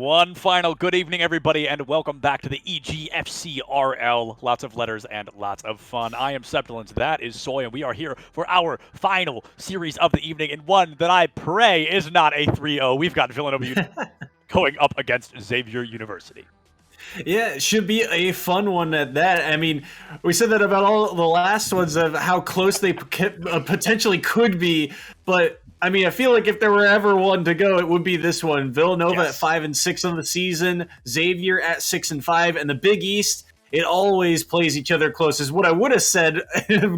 One final good evening, everybody, and welcome back to the EGFC RL. Lots of letters and lots of fun. I am Septilance, that is Soy, and we are here for our final series of the evening, and one that I pray is not a 3-0. We've got Villanova going up against Xavier University. Yeah, it should be a fun one at that. I mean, we said that about all the last ones of how close they potentially could be, but I mean, I feel like if there were ever one to go, it would be this one. Villanova at 5-6 on the season, Xavier at 6-5, and the Big East. It always plays each other close, is what I would have said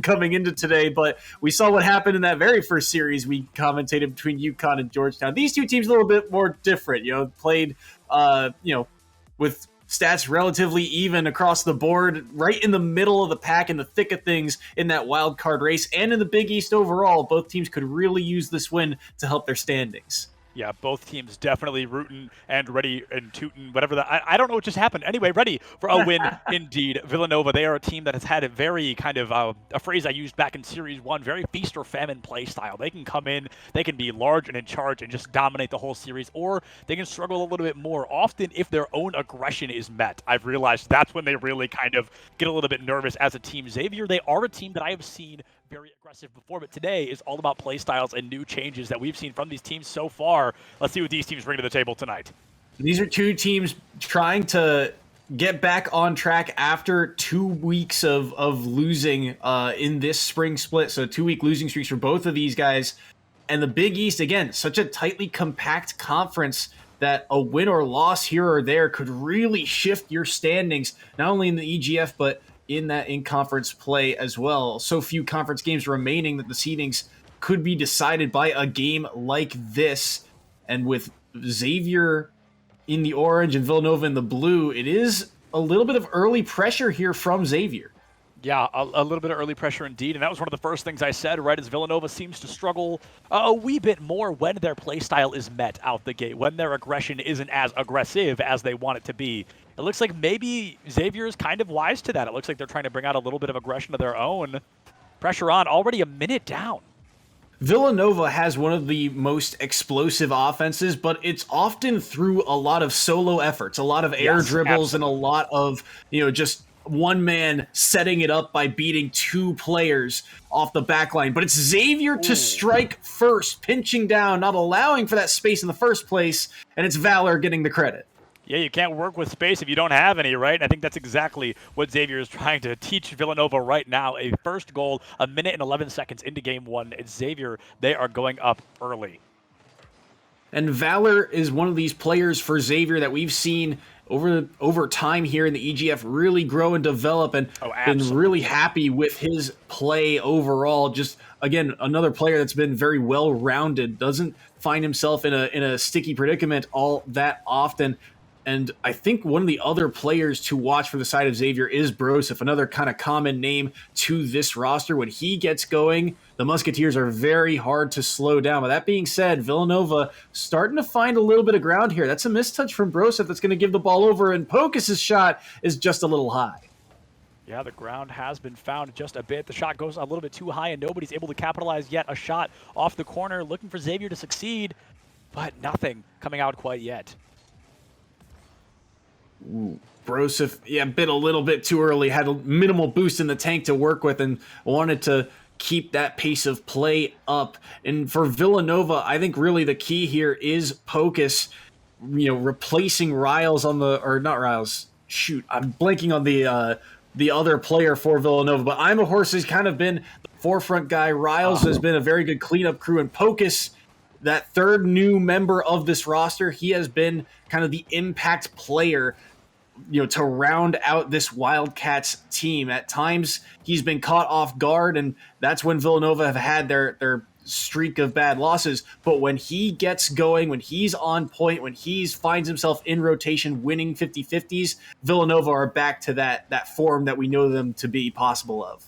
coming into today, but we saw what happened in that very first series we commentated between UConn and Georgetown. These two teams a little bit more different, played, with stats relatively even across the board, right in the middle of the pack, in the thick of things in that wild card race, and in the Big East overall. Both teams could really use this win to help their standings. Yeah, both teams definitely rooting and ready and tooting, whatever I don't know what just happened. Anyway, ready for a win indeed. Villanova, they are a team that has had a very kind of a phrase I used back in Series 1, very feast or famine play style. They can come in, they can be large and in charge and just dominate the whole series, or they can struggle a little bit more. Often, if their own aggression is met, I've realized that's when they really kind of get a little bit nervous as a team. Xavier, they are a team that I have seen very aggressive before, but today is all about play styles and new changes that we've seen from these teams so far. Let's see what these teams bring to the table tonight. These are two teams trying to get back on track after 2 weeks of losing in this spring split. So 2-week losing streaks for both of these guys. And the Big East, again, such a tightly compact conference that a win or loss here or there could really shift your standings, not only in the EGF, but in that in-conference play as well. So few conference games remaining that the seedings could be decided by a game like this. And with Xavier in the orange and Villanova in the blue, it is a little bit of early pressure here from Xavier. Yeah, a little bit of early pressure indeed, and that was one of the first things I said, right, as Villanova seems to struggle a wee bit more when their play style is met out the gate, when their aggression isn't as aggressive as they want it to be. It looks like maybe Xavier is kind of wise to that. It looks like they're trying to bring out a little bit of aggression of their own. Pressure on, already a minute down. Villanova has one of the most explosive offenses, but it's often through a lot of solo efforts, a lot of air dribbles, and a lot of, just one man setting it up by beating two players off the back line. But it's Xavier to strike first, pinching down, not allowing for that space in the first place, and it's Valor getting the credit. Yeah, you can't work with space if you don't have any, right? And I think that's exactly what Xavier is trying to teach Villanova right now. A first goal, a minute and 11 seconds into game one. It's Xavier, they are going up early. And Valor is one of these players for Xavier that we've seen over time here in the EGF really grow and develop, and been really happy with his play overall. Just, again, another player that's been very well-rounded, doesn't find himself in a sticky predicament all that often. And I think one of the other players to watch for the side of Xavier is Broseph, another kind of common name to this roster. When he gets going, the Musketeers are very hard to slow down. But that being said, Villanova starting to find a little bit of ground here. That's a mistouch from Broseph that's going to give the ball over, and Pocus' shot is just a little high. Yeah, the ground has been found just a bit. The shot goes a little bit too high, and nobody's able to capitalize yet. A shot off the corner, looking for Xavier to succeed, but nothing coming out quite yet. Broseph, bit a little bit too early, had a minimal boost in the tank to work with, and wanted to keep that pace of play up. And for Villanova, I think really the key here is Pocus, replacing Riles on the, or not Riles, shoot, I'm blanking on the other player for Villanova, but I'm a Horse has kind of been the forefront guy. Riles has been a very good cleanup crew, and Pocus, that third new member of this roster, he has been kind of the impact player, to round out this Wildcats team. At times, he's been caught off guard, and that's when Villanova have had their streak of bad losses. But when he gets going, when he's on point, when he finds himself in rotation winning 50-50s, Villanova are back to that form that we know them to be possible of.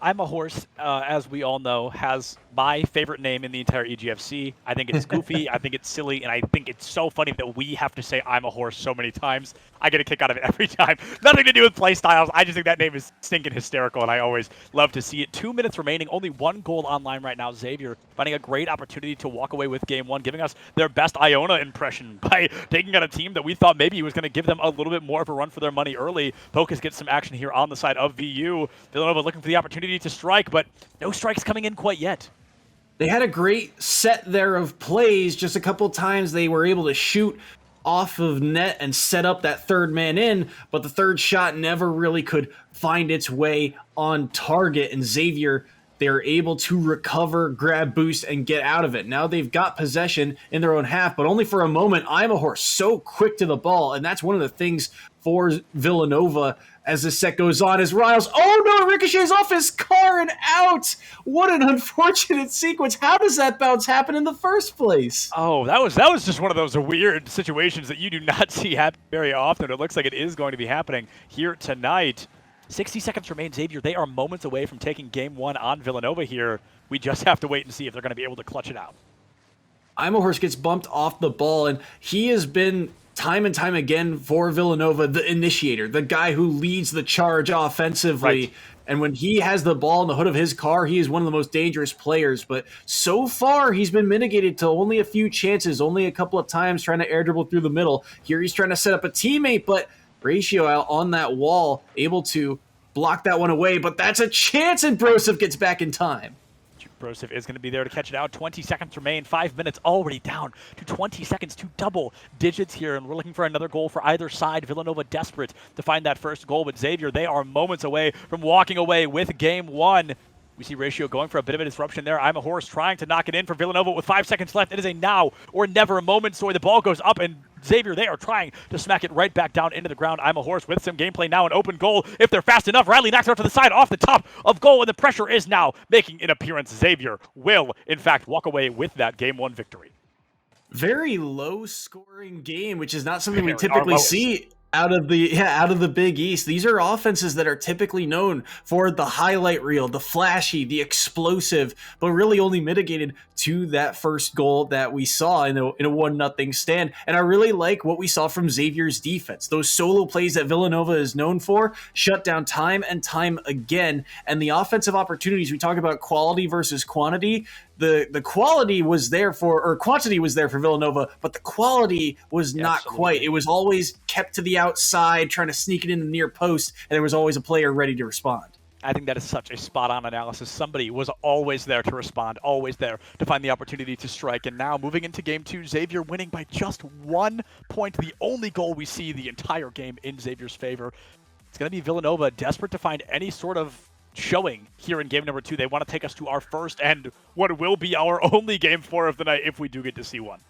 I'm a Horse, as we all know, has my favorite name in the entire EGFC. I think it's goofy, I think it's silly, and I think it's so funny that we have to say I'm a Horse so many times. I get a kick out of it every time. Nothing to do with play styles. I just think that name is stinking hysterical, and I always love to see it. 2 minutes remaining, only 1 goal online right now. Xavier finding a great opportunity to walk away with game 1, giving us their best Iona impression by taking out a team that we thought maybe was going to give them a little bit more of a run for their money early. Focus gets some action here on the side of VU. Villanova looking for the opportunity to strike, but no strikes coming in quite yet. They had a great set there of plays. Just a couple times they were able to shoot off of net and set up that third man in, but the third shot never really could find its way on target. And Xavier, they're able to recover, grab boost, and get out of it. Now they've got possession in their own half, but only for a moment. I'm a Horse so quick to the ball, and that's one of the things for Villanova as the set goes on. As Riles, oh no, it ricochets off his car and out. What an unfortunate sequence. How does that bounce happen in the first place? Oh, that was just one of those weird situations that you do not see happen very often. It looks like it is going to be happening here tonight. 60 seconds remain, Xavier. They are moments away from taking game 1 on Villanova here. We just have to wait and see if they're going to be able to clutch it out. I'm a Horse gets bumped off the ball, and he has been time and time again for Villanova the initiator, the guy who leads the charge offensively. Right. And when he has the ball in the hood of his car, he is one of the most dangerous players. But so far, he's been mitigated to only a few chances, only a couple of times trying to air dribble through the middle. Here he's trying to set up a teammate, but Ratio out on that wall, able to block that one away. But that's a chance, and Broseph gets back in time. Broseph is going to be there to catch it out. 20 seconds remain. 5 minutes already down to 20 seconds to double digits here. And we're looking for another goal for either side. Villanova desperate to find that first goal. But Xavier, they are moments away from walking away with game 1. We see Ratio going for a bit of a disruption there. I'm a Horse trying to knock it in for Villanova with 5 seconds left. It is a now or never moment story. The ball goes up, and Xavier, they are trying to smack it right back down into the ground. I'm a Horse with some gameplay now, an open goal. If they're fast enough, Riley knocks it out to the side off the top of goal, and the pressure is now making an appearance. Xavier will, in fact, walk away with that game 1 victory. Very low-scoring game, which is not something we typically see out of the Big East. These are offenses that are typically known for the highlight reel, the flashy, the explosive, but really only mitigated to that first goal that we saw in a 1-0 stand. And I really like what we saw from Xavier's defense. Those solo plays that Villanova is known for shut down time and time again. And the offensive opportunities, we talk about quality versus quantity. The quality was there or quantity was there for Villanova, but the quality was not quite. It was always kept to the outside, trying to sneak it in the near post, and there was always a player ready to respond. I think that is such a spot-on analysis. Somebody was always there to respond, always there to find the opportunity to strike. And now, moving into Game 2, Xavier winning by just 1 point, the only goal we see the entire game in Xavier's favor. It's going to be Villanova desperate to find any sort of showing here in game number 2. They want to take us to our first and what will be our only game 4 of the night if we do get to see one.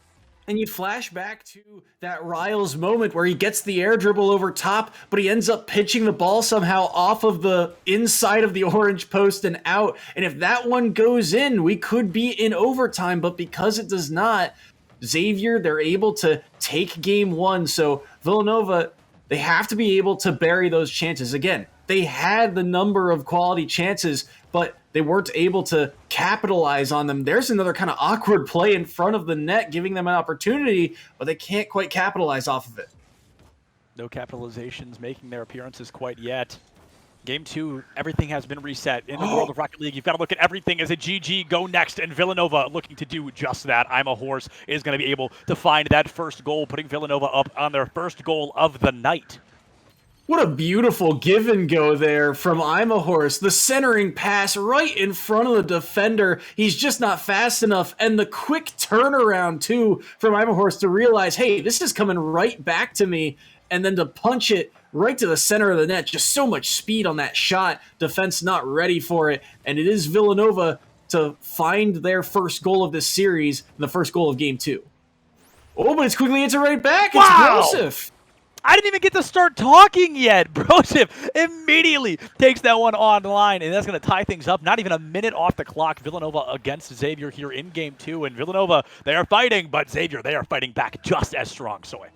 And you flash back to that Riles moment where he gets the air dribble over top, but he ends up pitching the ball somehow off of the inside of the orange post and out. And if that one goes in, we could be in overtime, but because it does not, Xavier, they're able to take game 1. So Villanova, they have to be able to bury those chances. Again, they had the number of quality chances, but they weren't able to capitalize on them. There's another kind of awkward play in front of the net, giving them an opportunity, but they can't quite capitalize off of it. No capitalizations making their appearances quite yet. Game 2, everything has been reset. In the world of Rocket League, you've got to look at everything as a GG, go next, and Villanova looking to do just that. I'm a Horse is going to be able to find that first goal, putting Villanova up on their first goal of the night. What a beautiful give and go there from I'm a Horse. The centering pass right in front of the defender. He's just not fast enough. And the quick turnaround, too, from I'm a Horse to realize, hey, this is coming right back to me. And then to punch it right to the center of the net. Just so much speed on that shot. Defense not ready for it. And it is Villanova to find their first goal of this series and the first goal of game 2. Oh, but it's quickly answered right back. Wow. It's Broseph. I didn't even get to start talking yet. Broseph immediately takes that one online, and that's going to tie things up. Not even a minute off the clock. Villanova against Xavier here in Game 2. And Villanova, they are fighting, but Xavier, they are fighting back just as strong. Soy.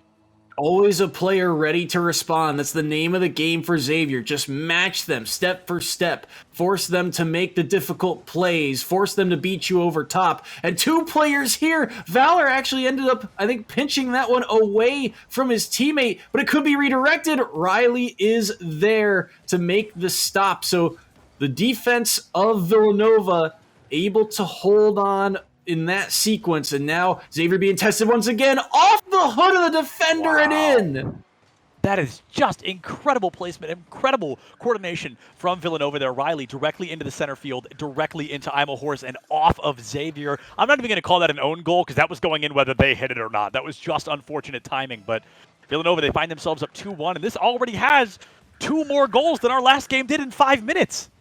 Always a player ready to respond. That's the name of the game for Xavier. Just match them step for step. Force them to make the difficult plays. Force them to beat you over top. And 2 players here. Valor actually ended up, I think, pinching that one away from his teammate, but it could be redirected. Riley is there to make the stop. So the defense of Villanova able to hold on in that sequence, and now Xavier being tested once again off the hood of the defender and in. That is just incredible placement, incredible coordination from Villanova there. Riley directly into the center field, directly into I'm a Horse, and off of Xavier. I'm not even going to call that an own goal because that was going in whether they hit it or not. That was just unfortunate timing, but Villanova, they find themselves up 2-1, and this already has 2 more goals than our last game did in 5 minutes.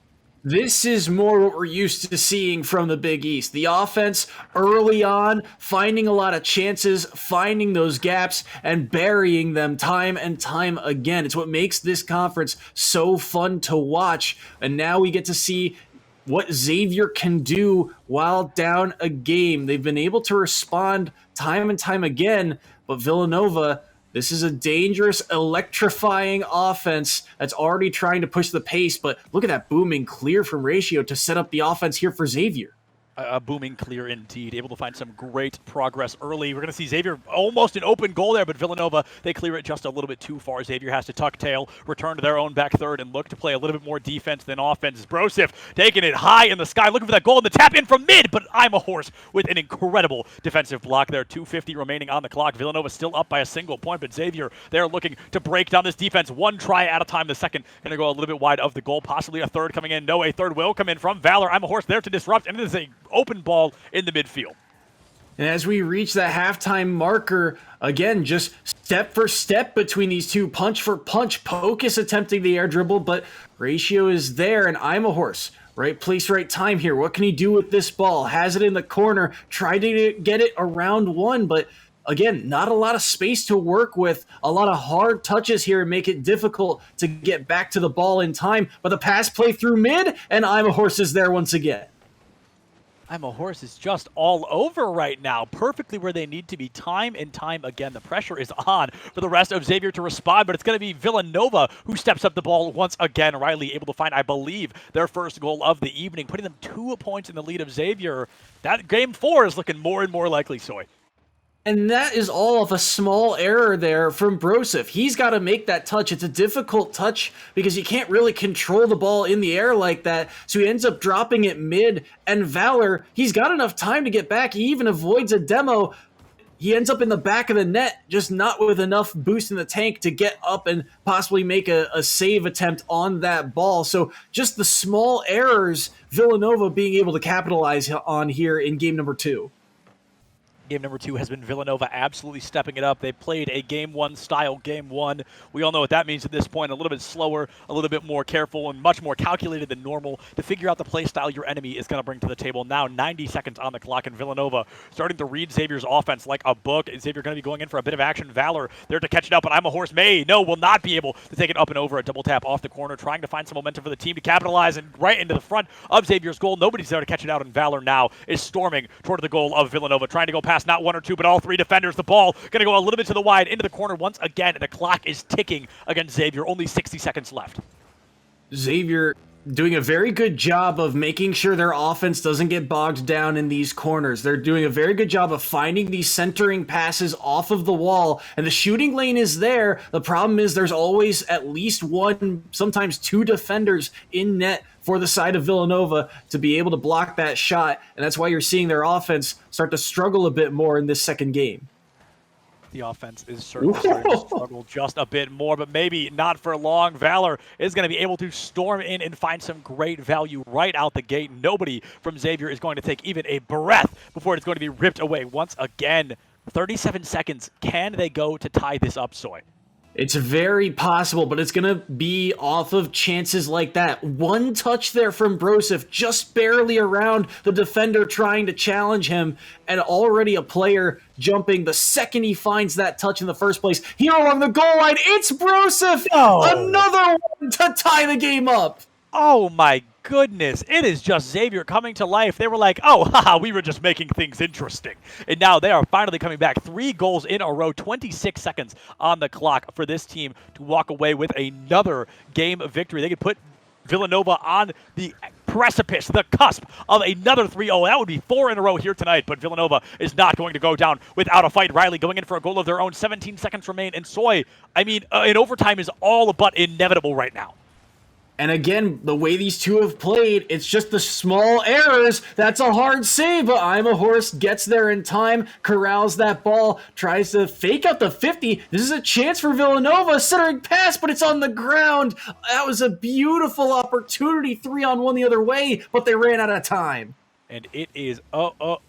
This is more what we're used to seeing from the Big East. The offense early on, finding a lot of chances, finding those gaps, and burying them time and time again. It's what makes this conference so fun to watch. And now we get to see what Xavier can do while down a game. They've been able to respond time and time again, but Villanova, this is a dangerous, electrifying offense that's already trying to push the pace, but look at that booming clear from Ratio to set up the offense here for Xavier. A booming clear indeed, able to find some great progress early. We're going to see Xavier almost an open goal there, but Villanova, they clear it just a little bit too far. Xavier has to tuck tail, return to their own back third, and look to play a little bit more defense than offense. Brosif taking it high in the sky, looking for that goal, and the tap in from mid, but I'm a Horse with an incredible defensive block there. 2:50 remaining on the clock. Villanova still up by a single point, but Xavier, they're looking to break down this defense one try at a time. The second going to go a little bit wide of the goal, possibly a third coming in. No, a third will come in from Valor. I'm a Horse there to disrupt, and it is a open ball in the midfield. And as we reach that halftime marker, again, just step for step between these two, punch for punch. Pocus attempting the air dribble, but Ratio is there, and I'm a Horse. Right place, right time here. What can he do with this ball? Has it in the corner, try to get it around one, but again, not a lot of space to work with. A lot of hard touches here make it difficult to get back to the ball in time, but the pass play through mid, and I'm a Horse is there once again. I'm a Horse is just all over right now, perfectly where they need to be time and time again. The pressure is on for the rest of Xavier to respond, but it's going to be Villanova who steps up the ball once again. Riley able to find, I believe, their first goal of the evening, putting them 2 points in the lead of Xavier. That game 4 is looking more and more likely, Soy. And that is all of a small error there from Brosif. He's got to make that touch. It's a difficult touch because you can't really control the ball in the air like that. So he ends up dropping it mid. And Valor, he's got enough time to get back. He even avoids a demo. He ends up in the back of the net, just not with enough boost in the tank to get up and possibly make a save attempt on that ball. So just the small errors Villanova being able to capitalize on here in game number 2. Game number 2 has been Villanova absolutely stepping it up. They played a Game 1 style Game 1. We all know what that means at this point. A little bit slower, a little bit more careful, and much more calculated than normal to figure out the play style your enemy is going to bring to the table. Now 90 seconds on the clock, and Villanova starting to read Xavier's offense like a book. Xavier going to be going in for a bit of action. Valor there to catch it up, but I'm a Horse will not be able to take it up and over. A double tap off the corner, trying to find some momentum for the team to capitalize, and right into the front of Xavier's goal. Nobody's there to catch it out, and Valor now is storming toward the goal of Villanova, trying to go past not 1 or 2, but all 3 defenders. The ball going to go a little bit to the wide, into the corner once again, and the clock is ticking against Xavier. Only 60 seconds left. Xavier doing a very good job of making sure their offense doesn't get bogged down in these corners. They're doing a very good job of finding these centering passes off of the wall, and the shooting lane is there. The problem is there's always at least 1, sometimes 2 defenders in net for the side of Villanova to be able to block that shot, and that's why you're seeing their offense start to struggle a bit more in this second game. The offense is certainly starting to struggle just a bit more, but maybe not for long. Valor is going to be able to storm in and find some great value right out the gate. Nobody from Xavier is going to take even a breath before it's going to be ripped away once again. 37 seconds. Can they go to tie this up, Soy? It's very possible, but it's going to be off of chances like that. 1 touch there from Brosif, just barely around the defender trying to challenge him, and already a player jumping the second he finds that touch in the first place. Here along the goal line, it's Brosif! No. Another one to tie the game up! Oh my goodness, it is just Xavier coming to life. They were like, oh, haha, we were just making things interesting. And now they are finally coming back. 3 goals in a row, 26 seconds on the clock for this team to walk away with another game victory. They could put Villanova on the precipice, the cusp of another 3-0. That would be 4 in a row here tonight, but Villanova is not going to go down without a fight. Riley going in for a goal of their own. 17 seconds remain, and Soy, in overtime is all but inevitable right now. And again, the way these two have played, it's just the small errors. That's a hard save, but I'm a Horse gets there in time, corrals that ball, tries to fake out the 50. This is a chance for Villanova, centering pass, but it's on the ground. That was a beautiful opportunity, 3-on-1 the other way, but they ran out of time. And it is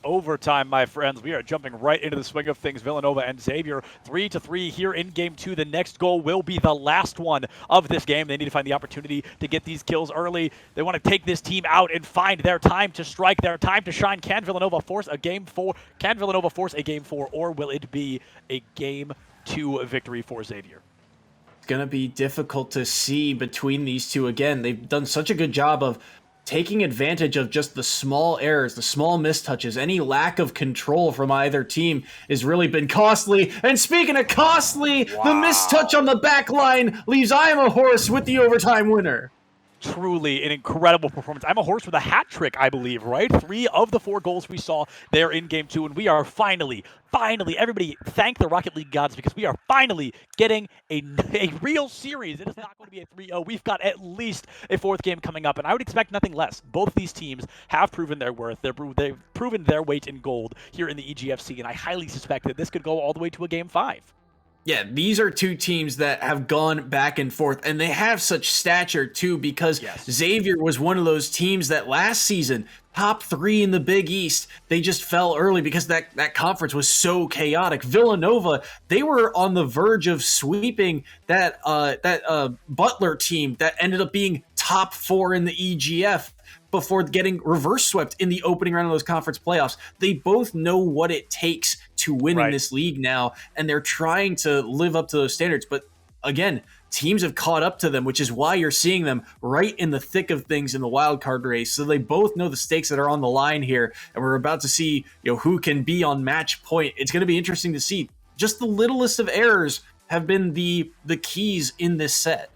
overtime, my friends. We are jumping right into the swing of things. Villanova and Xavier 3-3 here in Game 2. The next goal will be the last one of this game. They need to find the opportunity to get these kills early. They want to take this team out and find their time to strike, their time to shine. Can Villanova force a Game 4? Can Villanova force a Game 4, or will it be a Game 2 victory for Xavier? It's going to be difficult to see between these two. Again, they've done such a good job of taking advantage of just the small errors, the small mistouches. Any lack of control from either team has really been costly. And speaking of costly, the mistouch on the back line leaves I Am a Horse with the overtime winner. Truly an incredible performance. I'm a Horse with a hat trick, I believe, right? 3 of the 4 goals we saw there in Game 2, and we are finally, everybody thank the Rocket League gods, because we are finally getting a real series. It is not going to be a 3-0. We've got at least a 4th game coming up, and I would expect nothing less. Both of these teams have proven their worth. They've proven their weight in gold here in the EGFC, and I highly suspect that this could go all the way to a Game 5. Yeah, these are two teams that have gone back and forth, and they have such stature too, because Xavier was one of those teams that last season, top 3 in the Big East, they just fell early because that conference was so chaotic. Villanova, they were on the verge of sweeping that Butler team that ended up being top 4 in the EGF before getting reverse swept in the opening round of those conference playoffs. They both know what it takes to win in this league now, and they're trying to live up to those standards. But again, teams have caught up to them, which is why you're seeing them right in the thick of things in the wild card race. So they both know the stakes that are on the line here, and we're about to see who can be on match point. It's going to be interesting to see. Just the littlest of errors have been the keys in this set.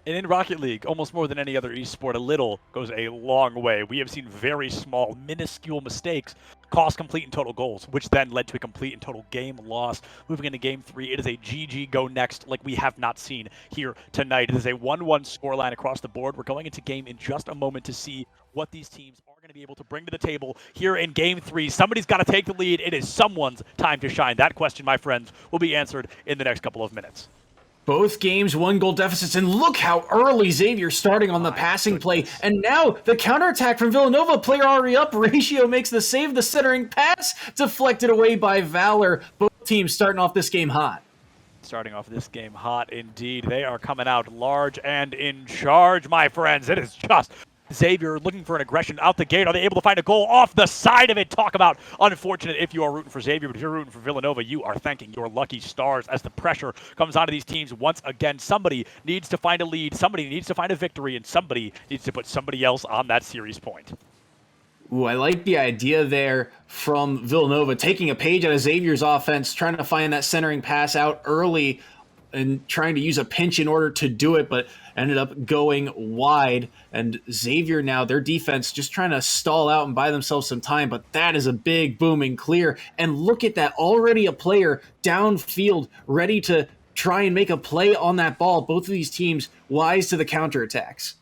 And in Rocket League, almost more than any other esport, a little goes a long way. We have seen very small, minuscule mistakes cost complete and total goals, which then led to a complete and total game loss. Moving into Game 3, it is a GG go next like we have not seen here tonight. It is a 1-1 scoreline across the board. We're going into game in just a moment to see what these teams are going to be able to bring to the table here in Game 3. Somebody's got to take the lead. It is someone's time to shine. That question, my friends, will be answered in the next couple of minutes. Both games, 1-goal deficits, and look how early Xavier's starting on the passing play. And now the counterattack from Villanova, player already up, Ratio makes the save, the centering pass deflected away by Valor. Both teams starting off this game hot. Starting off this game hot indeed. They are coming out large and in charge, my friends. It is just Xavier looking for an aggression out the gate. Are they able to find a goal off the side of it? Talk about unfortunate if you are rooting for Xavier, but if you're rooting for Villanova, you are thanking your lucky stars as the pressure comes onto these teams once again. Somebody needs to find a lead, somebody needs to find a victory, and somebody needs to put somebody else on that series point. Ooh, I like the idea there from Villanova, taking a page out of Xavier's offense, trying to find that centering pass out early and trying to use a pinch in order to do it, but ended up going wide. And Xavier now, their defense just trying to stall out and buy themselves some time, but that is a big booming clear. And look at that, already a player downfield ready to try and make a play on that ball. Both of these teams wise to the counterattacks.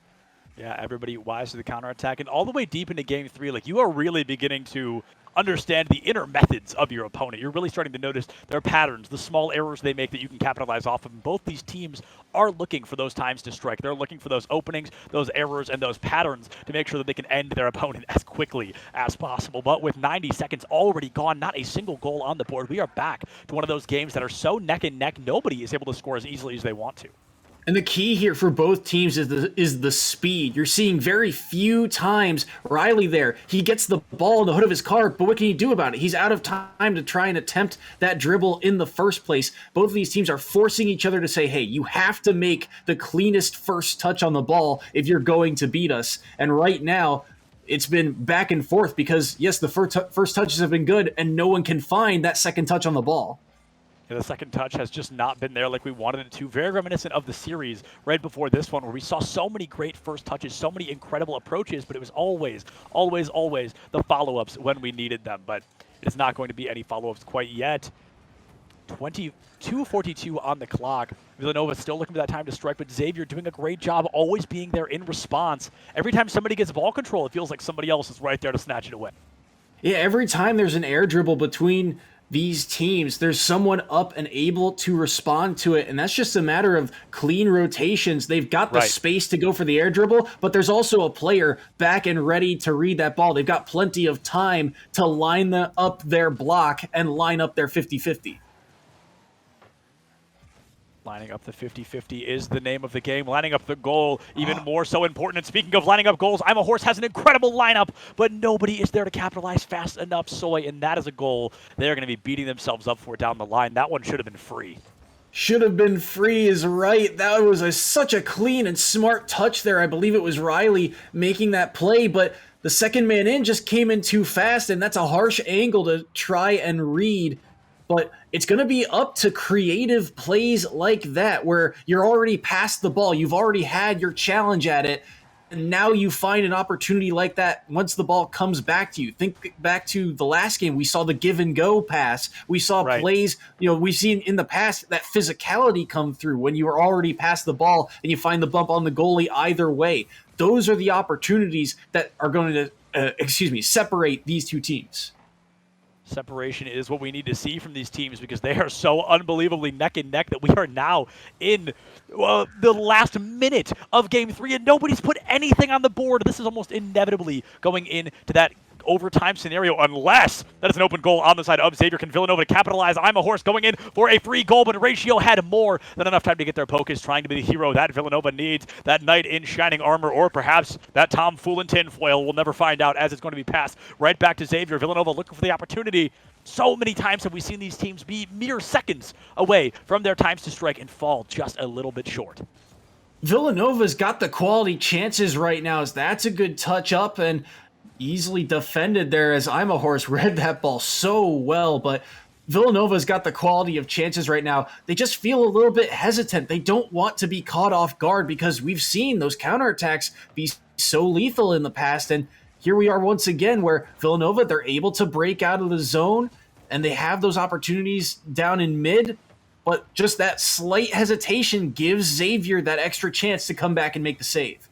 Yeah, everybody wise to the counterattack. And all the way deep into Game 3, like, you are really beginning to understand the inner methods of your opponent. You're really starting to notice their patterns, the small errors they make that you can capitalize off of. And both these teams are looking for those times to strike. They're looking for those openings, those errors, and those patterns to make sure that they can end their opponent as quickly as possible. But with 90 seconds already gone, not a single goal on the board, we are back to one of those games that are so neck and neck, nobody is able to score as easily as they want to. And the key here for both teams is the speed. You're seeing very few times Riley there. He gets the ball in the hood of his car, but what can he do about it? He's out of time to try and attempt that dribble in the first place. Both of these teams are forcing each other to say, hey, you have to make the cleanest first touch on the ball if you're going to beat us. And right now, it's been back and forth because, yes, the first touches have been good, and no one can find that second touch on the ball. The second touch has just not been there like we wanted it to. Very reminiscent of the series right before this one, where we saw so many great first touches, so many incredible approaches, but it was always the follow-ups when we needed them. But it's not going to be any follow-ups quite yet. 22:42 on the clock. Villanova still looking for that time to strike, but Xavier doing a great job always being there in response. Every time somebody gets ball control, it feels like somebody else is right there to snatch it away. Yeah, every time there's an air dribble between these teams, there's someone up and able to respond to it, and that's just a matter of clean rotations. They've got the space to go for the air dribble, but there's also a player back and ready to read that ball. They've got plenty of time to line up their block and line up their 50-50. Lining up the 50-50 is the name of the game. Lining up the goal, even more so important. And speaking of lining up goals, I'm a Horse has an incredible lineup, but nobody is there to capitalize fast enough, Soy, and that is a goal they're going to be beating themselves up for down the line. That one should have been free. Should have been free is right. That was such a clean and smart touch there. I believe it was Riley making that play, but the second man in just came in too fast, and that's a harsh angle to try and read. But it's going to be up to creative plays like that, where you're already past the ball. You've already had your challenge at it. And now you find an opportunity like that once the ball comes back to you. Think back to the last game. We saw the give and go pass. We saw plays, we've seen in the past that physicality come through when you were already past the ball and you find the bump on the goalie either way. Those are the opportunities that are going to, separate these two teams. Separation is what we need to see from these teams because they are so unbelievably neck and neck that we are now in the last minute of Game 3 and nobody's put anything on the board. This is almost inevitably going into that overtime scenario unless that is an open goal on the side of Xavier. Can Villanova capitalize? I'm a Horse going in for a free goal, but Ratio had more than enough time to get their focus, trying to be the hero that Villanova needs, that knight in shining armor, or perhaps that Tom Fool in tinfoil. We'll never find out as it's going to be passed right back to Xavier. Villanova looking for the opportunity. So many times have we seen these teams be mere seconds away from their times to strike and fall just a little bit short. Villanova's got the quality chances right now. That's a good touch up and easily defended there as I'm a Horse read that ball so well, but Villanova's got the quality of chances right now. They just feel a little bit hesitant. They don't want to be caught off guard because we've seen those counterattacks be so lethal in the past, and here we are once again where Villanova, they're able to break out of the zone and they have those opportunities down in mid, but just that slight hesitation gives Xavier that extra chance to come back and make the save.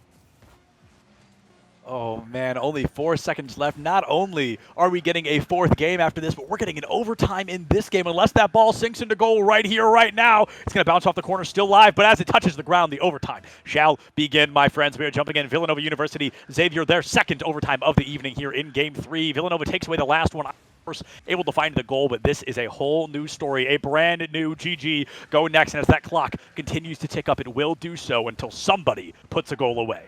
Oh, man, only 4 seconds left. Not only are we getting a fourth game after this, but we're getting an overtime in this game. Unless that ball sinks into goal right here, right now, it's going to bounce off the corner, still live, but as it touches the ground, the overtime shall begin, my friends. We are jumping in. Villanova University, Xavier, their second overtime of the evening here in Game 3. Villanova takes away the last one. Able to find the goal, but this is a whole new story, a brand new GG go next, and as that clock continues to tick up, it will do so until somebody puts a goal away.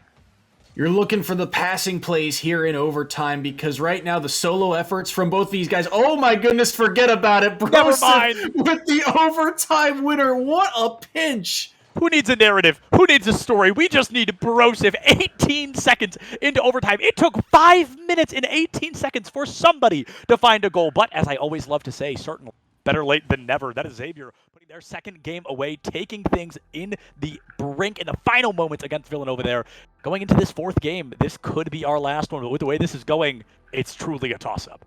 You're looking for the passing plays here in overtime because right now the solo efforts from both these guys, oh my goodness, forget about it. Never mind. With the overtime winner, what a pinch. Who needs a narrative? Who needs a story? We just need Brosif. 18 seconds into overtime. It took 5 minutes and 18 seconds for somebody to find a goal. But as I always love to say, certainly better late than never. That is Xavier putting their second game away, taking things in the brink in the final moments against Villanova there. Going into this fourth game, this could be our last one. But with the way this is going, it's truly a toss-up.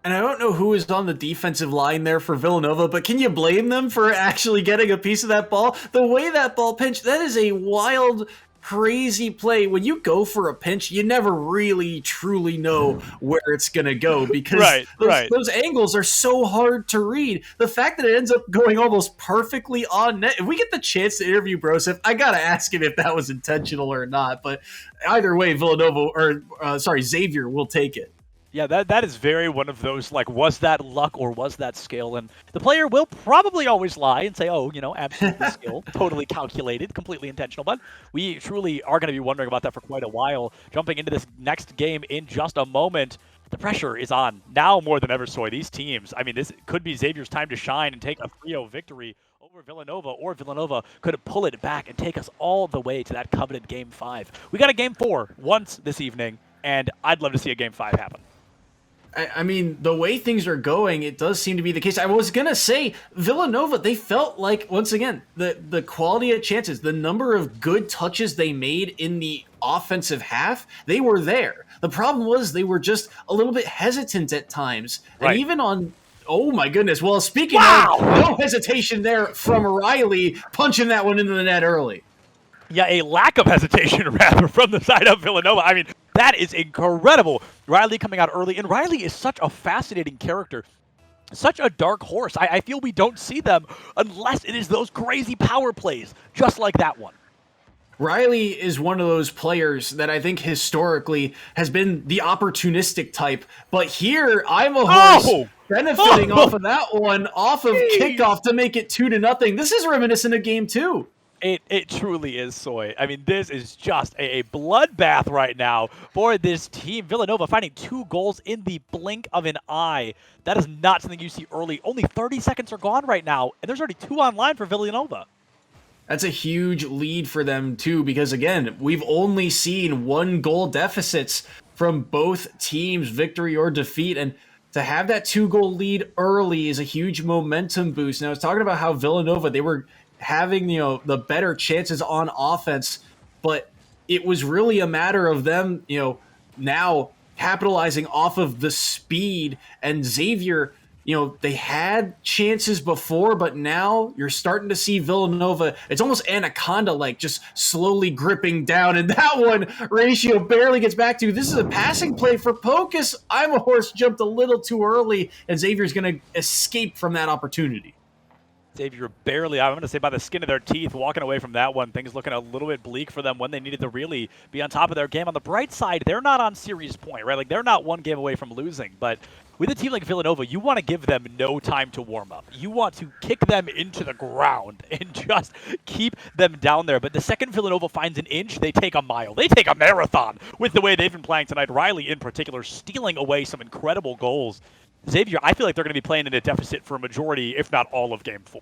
And I don't know who is on the defensive line there for Villanova, but can you blame them for actually getting a piece of that ball? The way that ball pinched, that is a wild, crazy play. When you go for a pinch, you never really, truly know where it's going to go because those angles are so hard to read. The fact that it ends up going almost perfectly on net, if we get the chance to interview Brosif, I got to ask him if that was intentional or not. But either way, Xavier will take it. Yeah, that is very one of those, like, was that luck or was that skill? And the player will probably always lie and say, oh, absolutely skill, totally calculated, completely intentional. But we truly are going to be wondering about that for quite a while. Jumping into this next game in just a moment, the pressure is on now more than ever, Soy. These teams, I mean, this could be Xavier's time to shine and take a 3-0 victory over Villanova, or Villanova could pull it back and take us all the way to that coveted Game 5. We got a Game 4 once this evening, and I'd love to see a Game 5 happen. I mean, the way things are going, it does seem to be the case. I was going to say, Villanova, they felt like, once again, the quality of chances, the number of good touches they made in the offensive half, they were there. The problem was they were just a little bit hesitant at times. Right. And even on, oh my goodness, well, speaking Wow! of, no hesitation there from Riley, punching that one into the net early. Yeah, a lack of hesitation, rather, from the side of Villanova. I mean, that is incredible. Riley coming out early, and Riley is such a fascinating character, such a dark horse. I feel we don't see them unless it is those crazy power plays, just like that one. Riley is one of those players that I think historically has been the opportunistic type, but here I'm a horse benefiting off of that one, off of kickoff to make it 2-0. This is reminiscent of Game 2. It truly is, Soy. I mean, this is just a bloodbath right now for this team. Villanova finding 2 goals in the blink of an eye. That is not something you see early. Only 30 seconds are gone right now, and there's already 2 online for Villanova. That's a huge lead for them, too, because, again, we've only seen 1 goal deficits from both teams, victory or defeat, and to have that 2-goal lead early is a huge momentum boost. Now, I was talking about how Villanova, they were having, the better chances on offense, but it was really a matter of them, now capitalizing off of the speed. And Xavier, they had chances before, but now you're starting to see Villanova, it's almost Anaconda-like, just slowly gripping down, and that one Ratio barely gets back to. This is a passing play for Pocus. I'm a horse jumped a little too early, and Xavier's going to escape from that opportunity. Xavier barely, I'm going to say by the skin of their teeth, walking away from that one. Things looking a little bit bleak for them when they needed to really be on top of their game. On the bright side, they're not on series point, right? Like, they're not 1 game away from losing. But with a team like Villanova, you want to give them no time to warm up. You want to kick them into the ground and just keep them down there. But the second Villanova finds an inch, they take a mile. They take a marathon with the way they've been playing tonight. Riley, in particular, stealing away some incredible goals. Xavier, I feel like they're going to be playing in a deficit for a majority, if not all, of Game 4.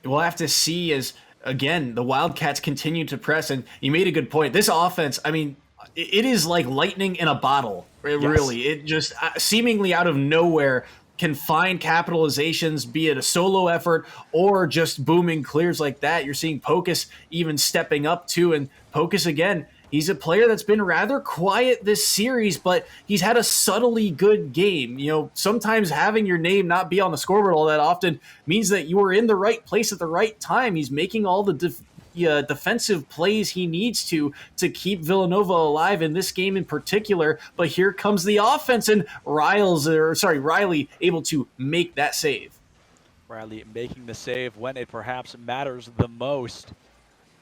We'll have to see as, again, the Wildcats continue to press. And you made a good point. This offense, I mean, it is like lightning in a bottle, really. It just seemingly out of nowhere can find capitalizations, be it a solo effort or just booming clears like that. You're seeing Pocus even stepping up too. And Pocus, again, he's a player that's been rather quiet this series, but he's had a subtly good game. Sometimes having your name not be on the scoreboard all that often means that you were in the right place at the right time. He's making all the defensive plays he needs to keep Villanova alive in this game in particular. But here comes the offense, and Riley able to make that save. Riley making the save when it perhaps matters the most.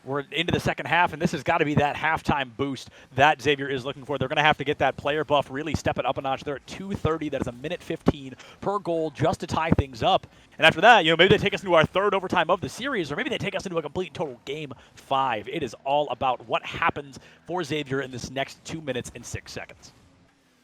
We're into the second half, and this has got to be that halftime boost that Xavier is looking for. They're going to have to get that player buff, really step it up a notch. They're at 2:30. That is a minute 15 per goal just to tie things up. And after that, maybe they take us into our 3rd overtime of the series, or maybe they take us into a complete total Game 5. It is all about what happens for Xavier in this next 2 minutes and 6 seconds.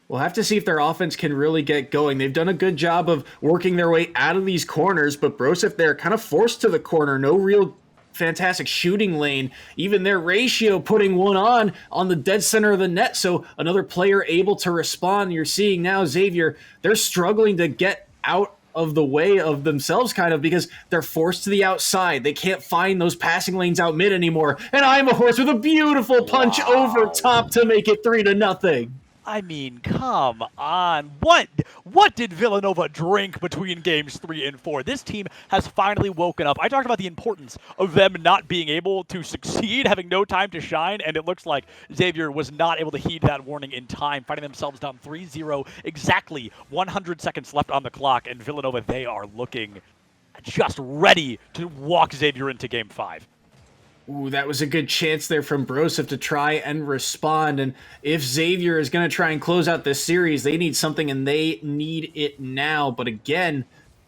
We'll have to see if their offense can really get going. They've done a good job of working their way out of these corners, but Broseph, they're kind of forced to the corner. No real fantastic shooting lane. Even their Ratio putting one on the dead center of the net, so another player able to respond. You're seeing now Xavier, they're struggling to get out of the way of themselves kind of because they're forced to the outside. They can't find those passing lanes out mid anymore. And I'm a horse with a beautiful punch over top to make it 3-0. I mean, come on. What did Villanova drink between games 3 and 4? This team has finally woken up. I talked about the importance of them not being able to succeed, having no time to shine, and it looks like Xavier was not able to heed that warning in time, finding themselves down 3-0, exactly 100 seconds left on the clock, and Villanova, they are looking just ready to walk Xavier into Game 5. Ooh, that was a good chance there from Broseph to try and respond. And if Xavier is going to try and close out this series, they need something and they need it now. But again,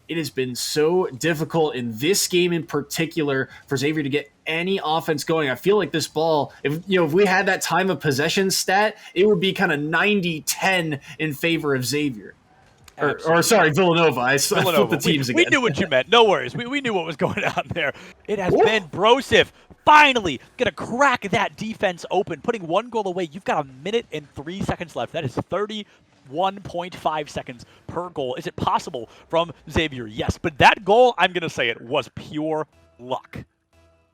it has been so difficult in this game in particular for Xavier to get any offense going. I feel like this ball, if we had that time of possession stat, it would be kind of 90-10 in favor of Xavier. Or sorry, Villanova. I flipped the teams again. We knew what you meant. No worries. We knew what was going on there. It has been Broseph finally going to crack that defense open, putting one goal away. You've got 1 minute and 3 seconds left. That is 31.5 seconds per goal. Is it possible from Xavier? Yes. But that goal, I'm going to say it, was pure luck.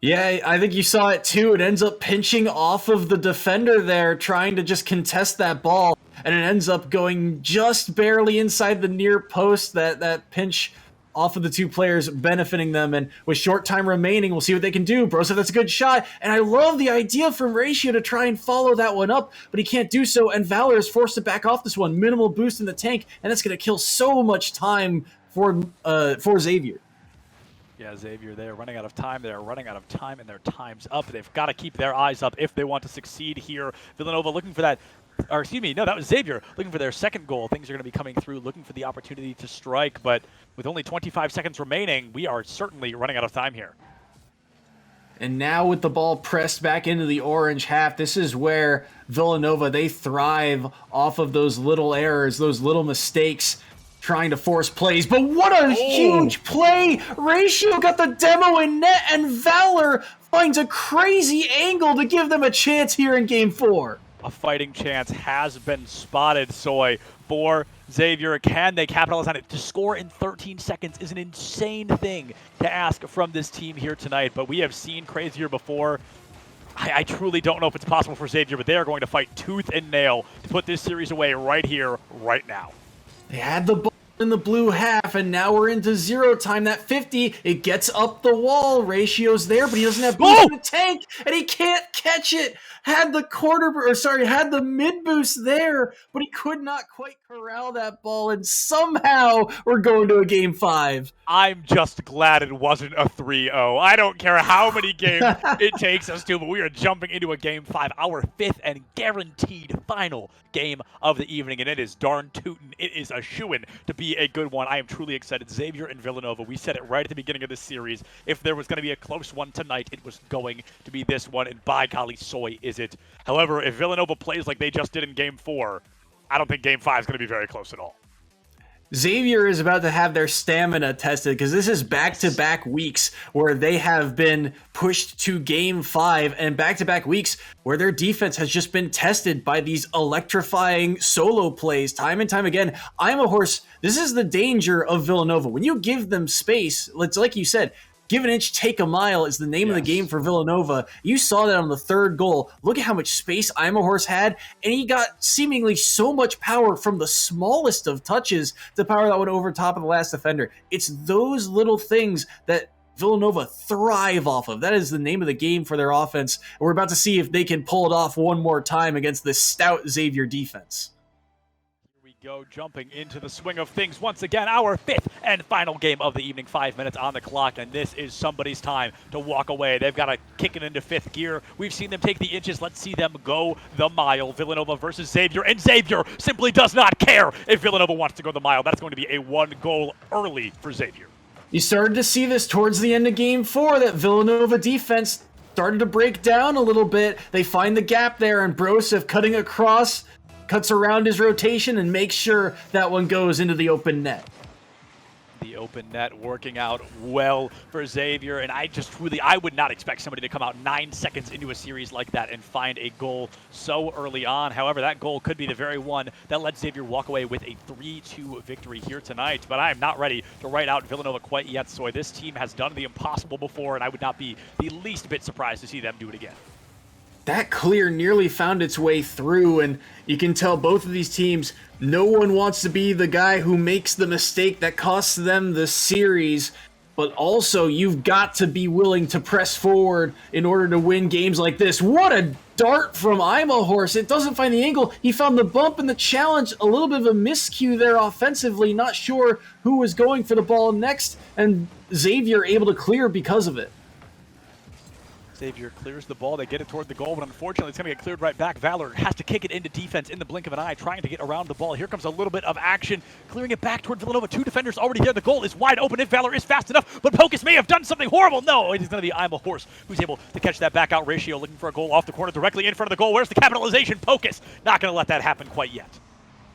Yeah, I think you saw it too. It ends up pinching off of the defender there, trying to just contest that ball, and it ends up going just barely inside the near post. That pinch off of the two players benefiting them, and with short time remaining, we'll see what they can do. Broseph, that's a good shot, and I love the idea from Ratio to try and follow that one up, but he can't do so, and Valor is forced to back off this one. Minimal boost in the tank, and that's going to kill so much time for Xavier. Yeah, Xavier, they're running out of time. They're running out of time, and their time's up. They've got to keep their eyes up if they want to succeed here. Villanova looking for that, or excuse me, no, that was Xavier looking for their second goal. Things are going to be coming through, looking for the opportunity to strike, but with only 25 seconds remaining, we are certainly running out of time here. And now with the ball pressed back into the orange half, this is where Villanova, they thrive off of those little errors, those little mistakes, trying to force plays, but what a huge play! Ratio got the demo in net, and Valor finds a crazy angle to give them a chance here in Game 4. A fighting chance has been spotted, Soy, for Xavier. Can they capitalize on it? To score in 13 seconds is an insane thing to ask from this team here tonight, but we have seen crazier before. I truly don't know if it's possible for Xavier, but they are going to fight tooth and nail to put this series away right here, right now. They had the ball in the blue half, and now we're into zero time. That 50, it gets up the wall. Ratio's there, but he doesn't have boost in the tank, and he can't catch it. Had the mid boost there, but he could not quite corral that ball, and somehow we're going to a Game 5. I'm just glad it wasn't a 3-0. I don't care how many games it takes us to, but we are jumping into a Game 5, our 5th and guaranteed final game of the evening, and it is darn tootin'. It is a shoo-in to be a good one. I am truly excited. Xavier and Villanova, we said it right at the beginning of this series. If there was going to be a close one tonight, it was going to be this one, and by golly, Soy is it. However, if Villanova plays like they just did in Game 4, I don't think Game 5 is going to be very close at all. Xavier is about to have their stamina tested because this is back-to-back weeks where they have been pushed to Game 5 and back-to-back weeks where their defense has just been tested by these electrifying solo plays time and time again. I'm a horse. This is the danger of Villanova. When you give them space, it's like you said, give an inch, take a mile is the name of the game for Villanova. You saw that on the third goal. Look at how much space I'm a Horse had, and he got seemingly so much power from the smallest of touches to power that one over top of the last defender. It's those little things that Villanova thrive off of. That is the name of the game for their offense. And we're about to see if they can pull it off one more time against this stout Xavier defense. Go jumping into the swing of things once again, our 5th and final game of the evening. 5 minutes on the clock, and this is somebody's time to walk away. They've got to kick it into 5th gear. We've seen them take the inches. Let's see them go the mile. Villanova versus Xavier, and Xavier simply does not care if Villanova wants to go the mile. That's going to be a 1-goal early for Xavier. You started to see this towards the end of Game 4, that Villanova defense started to break down a little bit. They find the gap there, and Broseph cutting across, cuts around his rotation and makes sure that one goes into the open net. The open net working out well for Xavier, and I would not expect somebody to come out 9 seconds into a series like that and find a goal so early on. However, that goal could be the very one that lets Xavier walk away with a 3-2 victory here tonight. But I am not ready to write out Villanova quite yet, Soy. This team has done the impossible before, and I would not be the least bit surprised to see them do it again. That clear nearly found its way through, and you can tell both of these teams, no one wants to be the guy who makes the mistake that costs them the series, but also you've got to be willing to press forward in order to win games like this. What a dart from I'm a Horse. It doesn't find the angle. He found the bump and the challenge. A little bit of a miscue there offensively. Not sure who was going for the ball next, and Xavier able to clear because of it. Xavier clears the ball. They get it toward the goal, but unfortunately it's going to get cleared right back. Valor has to kick it into defense in the blink of an eye, trying to get around the ball. Here comes a little bit of action, clearing it back toward Villanova. 2 defenders already there. The goal is wide open if Valor is fast enough, but Pocus may have done something horrible. No, it is going to be I'm a Horse who's able to catch that back out. Ratio looking for a goal off the corner directly in front of the goal. Where's the capitalization? Pocus not going to let that happen quite yet.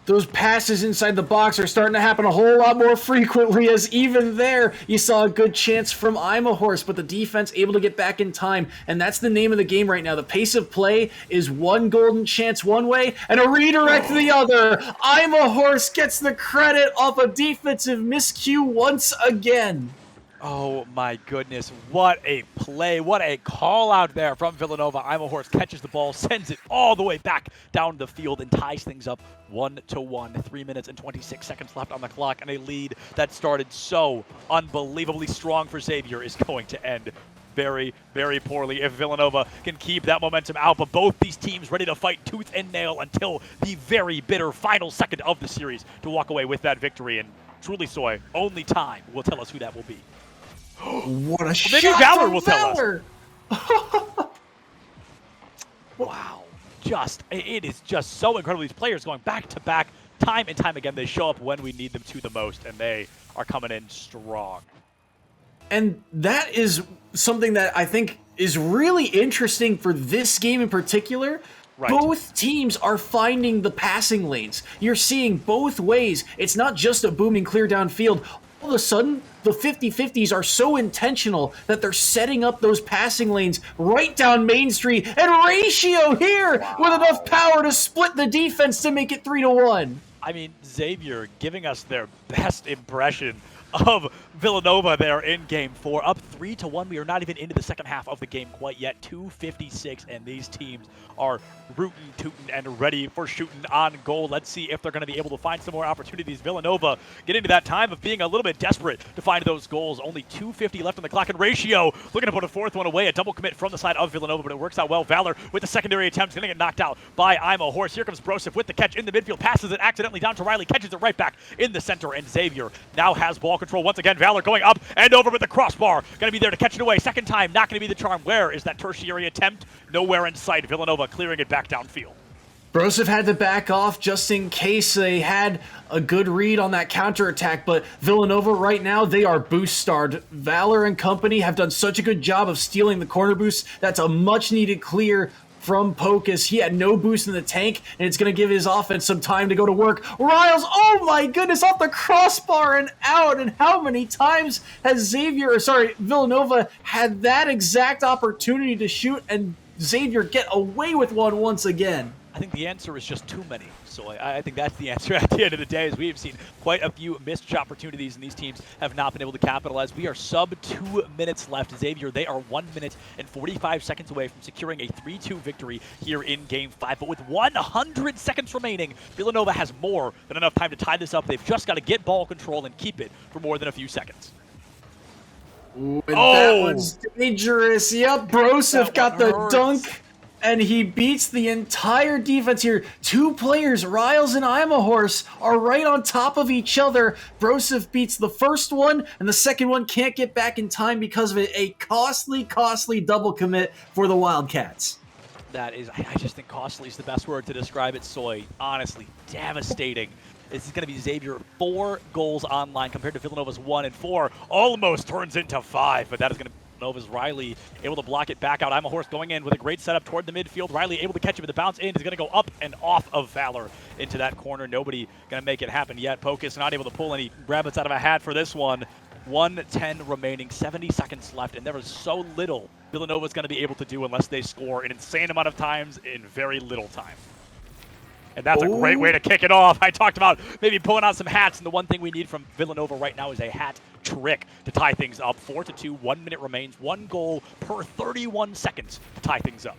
Those passes inside the box are starting to happen a whole lot more frequently, as even there you saw a good chance from I'm a Horse, but the defense able to get back in time, and that's the name of the game right now. The pace of play is one golden chance one way and a redirect the other. I'm a Horse gets the credit off a defensive miscue once again. Oh my goodness, what a play, what a call out there from Villanova. I'm a Horse catches the ball, sends it all the way back down the field and ties things up 1-1. 3 minutes and 26 seconds left on the clock, and a lead that started so unbelievably strong for Xavier is going to end very, very poorly if Villanova can keep that momentum out. But both these teams ready to fight tooth and nail until the very bitter final second of the series to walk away with that victory. And truly, Soy, only time will tell us who that will be. What a shot! Maybe Valor from will tell Valor. us. Wow, it is just so incredible. These players going back to back, time and time again. They show up when we need them to the most, and they are coming in strong. And that is something that I think is really interesting for this game in particular. Right. Both teams are finding the passing lanes. You're seeing both ways. It's not just a booming clear downfield. All of a sudden, the 50-50s are so intentional that they're setting up those passing lanes right down Main Street, and Ratio here with enough power to split the defense to make it 3-1. I mean, Xavier giving us their best impression of Villanova there in Game 4. Up 3-1. We are not even into the second half of the game quite yet. 2:56, and these teams are rootin', tootin', and ready for shooting on goal. Let's see if they're going to be able to find some more opportunities. Villanova get into that time of being a little bit desperate to find those goals. Only 2:50 left on the clock, and Ratio looking to put a fourth one away. A double commit from the side of Villanova, but it works out well. Valor with the secondary attempt, going to get knocked out by I'm a Horse. Here comes Broseph with the catch in the midfield, passes it accidentally down to Riley, catches it right back in the center, and Xavier now has ball control once again. Valor going up and over with the crossbar. Going to be there to catch it away. Second time, not going to be the charm. Where is that tertiary attempt? Nowhere in sight. Villanova clearing it back downfield. Broseph had to back off just in case they had a good read on that counterattack, but Villanova right now, they are boost-starved. Valor and company have done such a good job of stealing the corner boost. That's a much-needed clear from Pocus. He had no boost in the tank, and it's going to give his offense some time to go to work. Riles, oh my goodness, off the crossbar and out. And how many times has Villanova had that exact opportunity to shoot and Xavier get away with one once again? I think the answer is just too many. So I think that's the answer at the end of the day, is we have seen quite a few missed opportunities, and these teams have not been able to capitalize. We are sub 2 minutes left. Xavier, they are 1 minute and 45 seconds away from securing a 3-2 victory here in Game 5. But with 100 seconds remaining, Villanova has more than enough time to tie this up. They've just got to get ball control and keep it for more than a few seconds. Ooh, that one's dangerous. Yep, Broseph got the dunk. And he beats the entire defense here. Two players, Riles and I'm a Horse, are right on top of each other. Broseph beats the first one, and the second one can't get back in time because of a costly double commit for the Wildcats. That is, I just think costly is the best word to describe it, Soy. Honestly, devastating. This is going to be Xavier 4 goals online compared to Villanova's 1, and 4 almost turns into 5, but that is going to Nova's Riley able to block it back out. I'm a Horse going in with a great setup toward the midfield. Riley able to catch it, but the bounce in is going to go up and off of Valor into that corner. Nobody going to make it happen yet. Pocus not able to pull any rabbits out of a hat for this one. 1:10 remaining, 70 seconds left, and there is so little Villanova's going to be able to do unless they score an insane amount of times in very little time. And that's a great way to kick it off. I talked about maybe pulling out some hats, and the one thing we need from Villanova right now is a hat trick to tie things up. 4-2, 1 minute remains, 1 goal per 31 seconds to tie things up.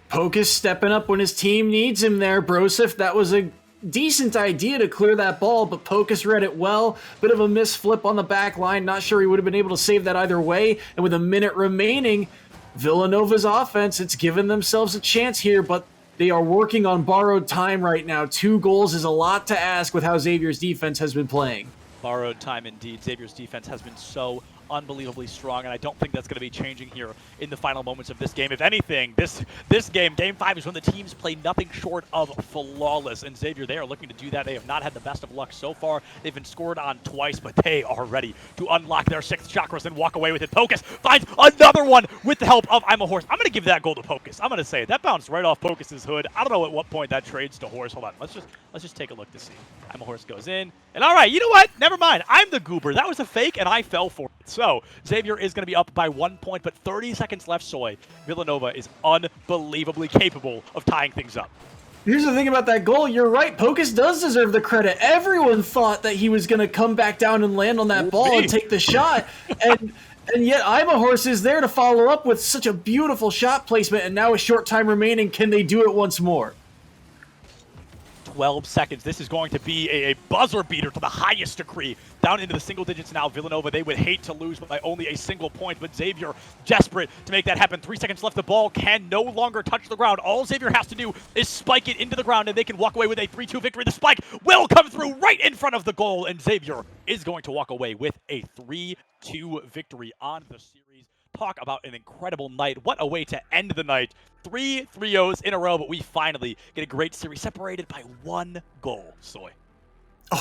Pocus stepping up when his team needs him there. Broseph, that was a decent idea to clear that ball, but Pocus read it well. Bit of a misflip on the back line. Not sure he would have been able to save that either way. And with a minute remaining, Villanova's offense, it's given themselves a chance here, but they are working on borrowed time right now. 2 goals is a lot to ask with how Xavier's defense has been playing. Borrowed time indeed. Xavier's defense has been so unbelievably strong, and I don't think that's going to be changing here in the final moments of this game. If anything, this game, Game 5, is when the teams play nothing short of flawless, and Xavier, they are looking to do that. They have not had the best of luck so far. They've been scored on twice, but they are ready to unlock their 6th chakras and walk away with it. Pocus finds another one with the help of I'm a Horse. I'm going to give that goal to Pocus. I'm going to say it. That bounced right off Pocus's hood. I don't know at what point that trades to Horse. Hold on. Let's just take a look to see. I'm a Horse goes in. And all right, you know what? Never mind. I'm the goober. That was a fake, and I fell for it. So Xavier is going to be up by 1 point, but 30 seconds left, Soy. Villanova is unbelievably capable of tying things up. Here's the thing about that goal. You're right. Pocus does deserve the credit. Everyone thought that he was going to come back down and land on that ball and take the shot. And yet I'm a Horse is there to follow up with such a beautiful shot placement. And now with short time remaining, can they do it once more? 12 seconds. This is going to be a buzzer beater to the highest degree. Down into the single digits now. Villanova, they would hate to lose by only a single point, but Xavier desperate to make that happen. 3 seconds left. The ball can no longer touch the ground. All Xavier has to do is spike it into the ground, and they can walk away with a 3-2 victory. The spike will come through right in front of the goal, and Xavier is going to walk away with a 3-2 victory on the series. Talk about an incredible night. What a way to end the night. 3 3-0s in a row, but we finally get a great series separated by 1 goal, Soy.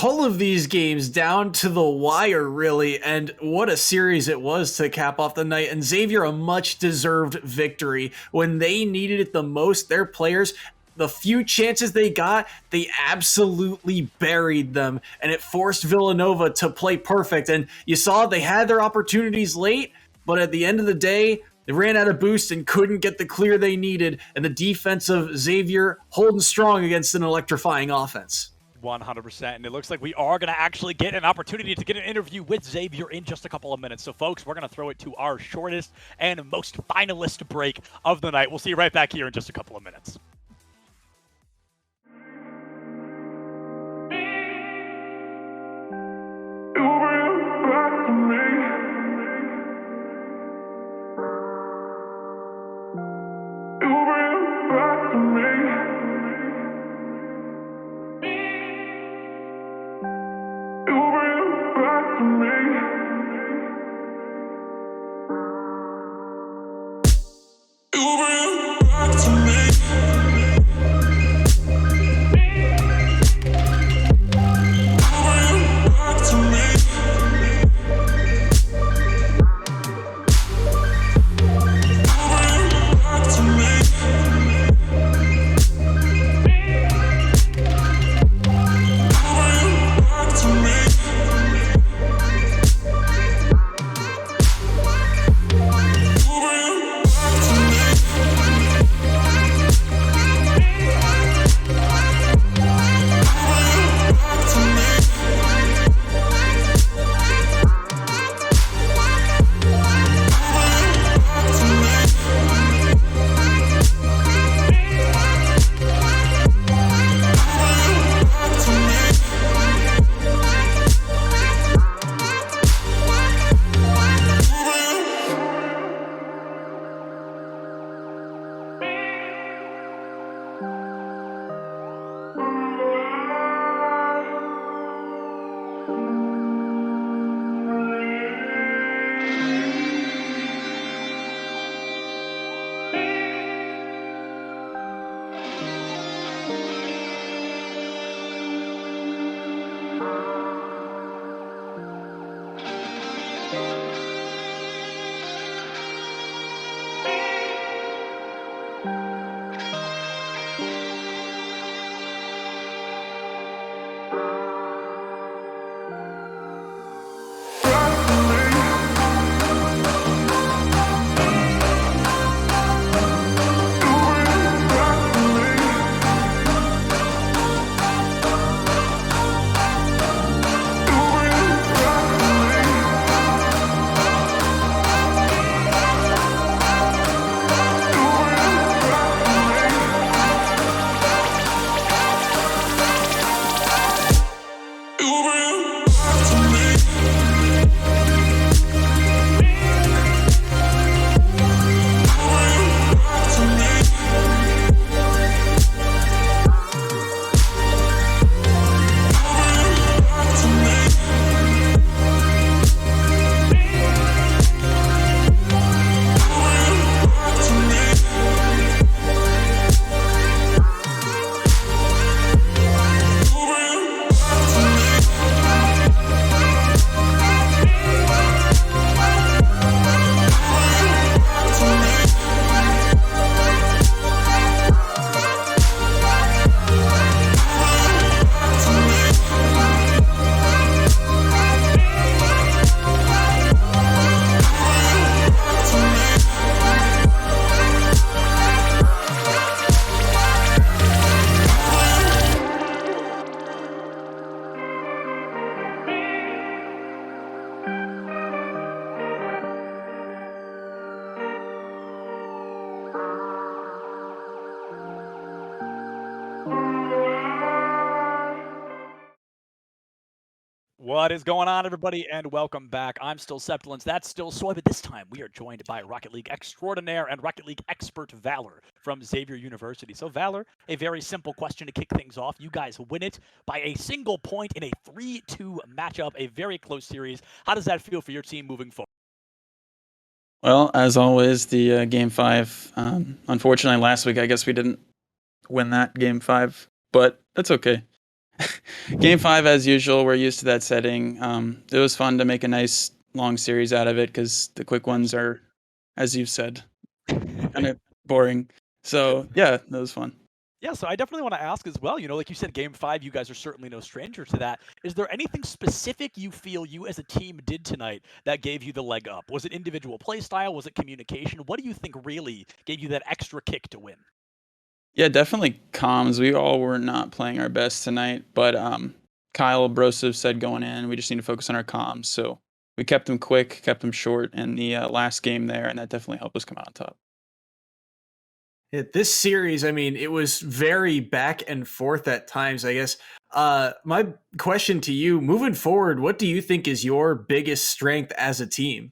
All of these games down to the wire, really, and what a series it was to cap off the night. And Xavier, a much-deserved victory. When they needed it the most, their players, the few chances they got, they absolutely buried them, and it forced Villanova to play perfect. And you saw they had their opportunities late, but at the end of the day, they ran out of boost and couldn't get the clear they needed, and the defense of Xavier holding strong against an electrifying offense. 100%, and it looks like we are going to actually get an opportunity to get an interview with Xavier in just a couple of minutes. So, folks, we're going to throw it to our shortest and most finalist break of the night. We'll see you right back here in just a couple of minutes. What is going on, everybody, and welcome back. I'm still Septilence, that's still Soy, but this time we are joined by Rocket League extraordinaire and Rocket League expert Valor from Xavier University. So, Valor, a very simple question to kick things off. You guys win it by a single point in a 3-2 matchup, a very close series. How does that feel for your team moving forward? Well, as always, the Game 5. Unfortunately, last week, I guess we didn't win that Game 5, but that's okay. Game 5, as usual, we're used to that setting. It was fun to make a nice long series out of it because the quick ones are, as you've said, kind of boring. So, yeah, that was fun. Yeah, so I definitely want to ask as well, like you said, Game 5, you guys are certainly no stranger to that. Is there anything specific you feel you as a team did tonight that gave you the leg up? Was it individual play style? Was it communication? What do you think really gave you that extra kick to win? Yeah, definitely comms. We all were not playing our best tonight, but Kyle Brosov said going in, we just need to focus on our comms. So we kept them quick, kept them short in the last game there, and that definitely helped us come out on top. Yeah, this series, I mean, it was very back and forth at times, I guess. My question to you, moving forward, what do you think is your biggest strength as a team?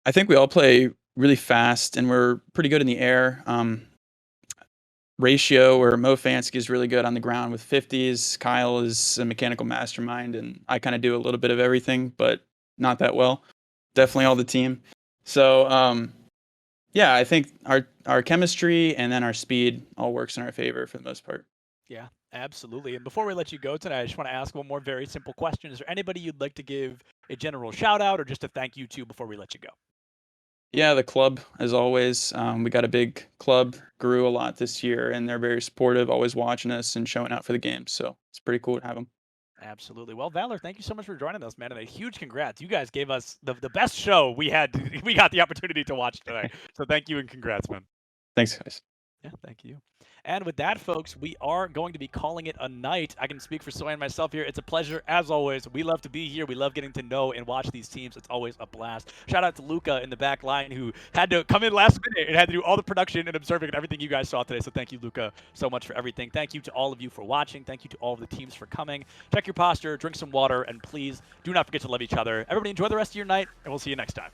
I think we all play really fast, and we're pretty good in the air. Ratio, where Mo Fansky is really good on the ground with 50s. Kyle is a mechanical mastermind, and I kind of do a little bit of everything, but not that well. Definitely all the team. So, yeah, I think our chemistry and then our speed all works in our favor for the most part. Yeah, absolutely. And before we let you go tonight, I just want to ask one more very simple question. Is there anybody you'd like to give a general shout out or just a thank you to before we let you go? Yeah, the club, as always. We got a big club, grew a lot this year, and they're very supportive, always watching us and showing out for the games. So it's pretty cool to have them. Absolutely. Well, Valor, thank you so much for joining us, man. And a huge congrats. You guys gave us the best show we got the opportunity to watch tonight. So thank you and congrats, man. Thanks, guys. Yeah, thank you. And with that, folks, we are going to be calling it a night. I can speak for Soy and myself here. It's a pleasure, as always. We love to be here. We love getting to know and watch these teams. It's always a blast. Shout out to Luca in the back line who had to come in last minute and had to do all the production and observing and everything you guys saw today. So thank you, Luca, so much for everything. Thank you to all of you for watching. Thank you to all of the teams for coming. Check your posture, drink some water, and please do not forget to love each other. Everybody enjoy the rest of your night, and we'll see you next time.